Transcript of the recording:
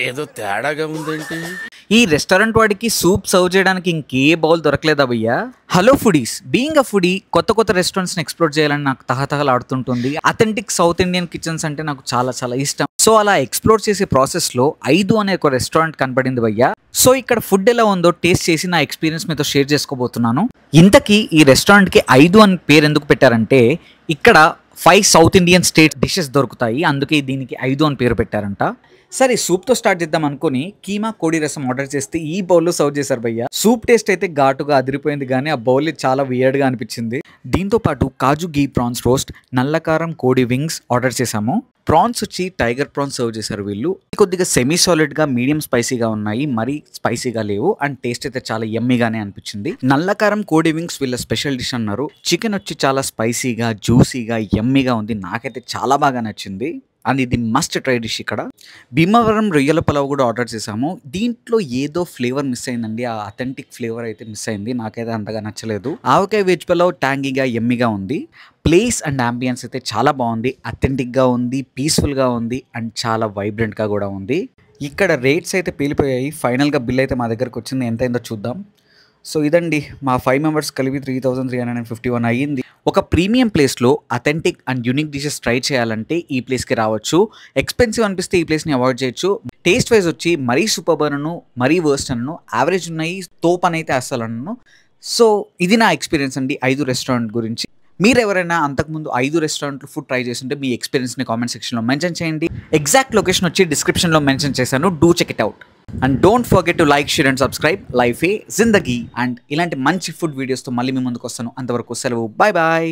ఏదో తేడాగా ఉందేంటి? ఈ రెస్టారెంట్ వాడికి సూప్ సర్వ్ చేయడానికి ఇంకే బౌల్ దొరకలేదా భయ్యా? Hello foodies, being a foodie కొత్త కొత్త రెస్టారెంట్స్ని ఎక్స్ప్లోర్ చేయాలని నాకు తహతహలాడుతుంటుంది. అథెంటిక్ సౌత్ ఇండియన్ కిచెన్స్ అంటే నాకు చాలా చాలా ఇష్టం. సో అలా ఎక్స్ప్లోర్ చేసే ప్రాసెస్లో 5 అనే ఒక రెస్టారెంట్ కనబడింది భయ్యా. సో ఇక్కడ ఫుడ్ ఎలా ఉందో టేస్ట్ చేసి నా ఎక్స్పీరియన్స్ మీతో షేర్ చేసుకోబోతున్నాను. ఇంతకీ ఈ రెస్టారెంట్కి 5 అని పేరు ఎందుకు పెట్టారంటే ఇక్కడ 5 సౌత్ ఇండియన్ స్టేట్ డిషెస్ దొరుకుతాయి, అందుకే దీనికి 5 అని పేరు పెట్టారంట. సరే సూప్తో స్టార్ట్ చేద్దాం అనుకుని కీమా కోడి రసం ఆర్డర్ చేస్తే ఈ బౌల్లో సర్వ్ చేశారు భయ్య. సూప్ టేస్ట్ అయితే ఘాటుగా అదిరిపోయింది, కానీ ఆ బౌల్ చాలా వియర్డ్గా అనిపించింది. దీంతో పాటు కాజు గీ ప్రాన్స్ రోస్ట్, నల్లకారం కోడి వింగ్స్ ఆర్డర్ చేశాము. ప్రాన్స్ వచ్చి టైగర్ ప్రాన్స్ సర్వ్ చేశారు వీళ్ళు. కొద్దిగా సెమీ సాలిడ్గా మీడియం స్పైసీగా ఉన్నాయి, మరీ స్పైసీగా లేవు. అండ్ టేస్ట్ అయితే చాలా యమ్మీగానే అనిపించింది. నల్లకారం కోడి వింగ్స్ వీళ్ళ స్పెషల్ డిష్ అన్నారు. చికెన్ వచ్చి చాలా స్పైసీగా జ్యూసీగా యమ్మీగా ఉంది, నాకైతే చాలా బాగా నచ్చింది. అండ్ ఇది మస్ట్ ట్రై డిష్. ఇక్కడ భీమవరం రొయ్యల పలావ్ కూడా ఆర్డర్ చేసాము. దీంట్లో ఏదో ఫ్లేవర్ మిస్ అయిందండి, ఆ అథెంటిక్ ఫ్లేవర్ అయితే మిస్ అయింది, నాకైతే అంతగా నచ్చలేదు. ఆవకాయ వెజ్ పలావ్ ట్యాంగీగా యమ్మీగా ఉంది. ప్లేస్ అండ్ అంబియన్స్ అయితే చాలా బాగుంది, అథెంటిక్గా ఉంది, పీస్ఫుల్గా ఉంది అండ్ చాలా వైబ్రెంట్గా కూడా ఉంది. ఇక్కడ రేట్స్ అయితే పేలిపోయాయి. ఫైనల్గా బిల్ అయితే మా దగ్గరకు వచ్చింది, ఎంత అయిందో చూద్దాం. సో ఇదండి, మా 5 మెంబర్స్ కలిపి 3,351 అయ్యింది. ఒక ప్రీమియం ప్లేస్లో authentic and unique dishes try చేయాలంటే ఈ ప్లేస్కి రావచ్చు. ఎక్స్పెన్సివ్ అనిపిస్తే ఈ ప్లేస్ని అవాయిడ్ చేయొచ్చు. టేస్ట్ వైజ్ వచ్చి మరీ సూపర్ అనను, మరీ వర్స్ట్ అనను, యావరేజ్ ఉన్నాయి, తోప్ అని అయితే అస్సలు అనను. సో ఇది నా ఎక్స్పీరియన్స్ అండి 5 రెస్టారెంట్ గురించి. మీరు ఎవరైనా అంతకుముందు 5 రెస్టారెంట్లు ఫుడ్ ట్రై చేస్తుంటే మీ ఎక్స్పీరియన్స్ని కామెంట్ సెక్షన్లో మెన్షన్ చేయండి. ఎగ్జాక్ట్ లొకేషన్ వచ్చి డిస్క్రిప్షన్లో మెన్షన్ చేశాను, do check it out. And don't forget to like, share and subscribe. లైఫే జిందగీ. అండ్ ఇలాంటి మంచి ఫుడ్ వీడియోస్తో మళ్ళీ మీ ముందుకు వస్తాను. అంతవరకు సెలవు, బాయ్ బాయ్.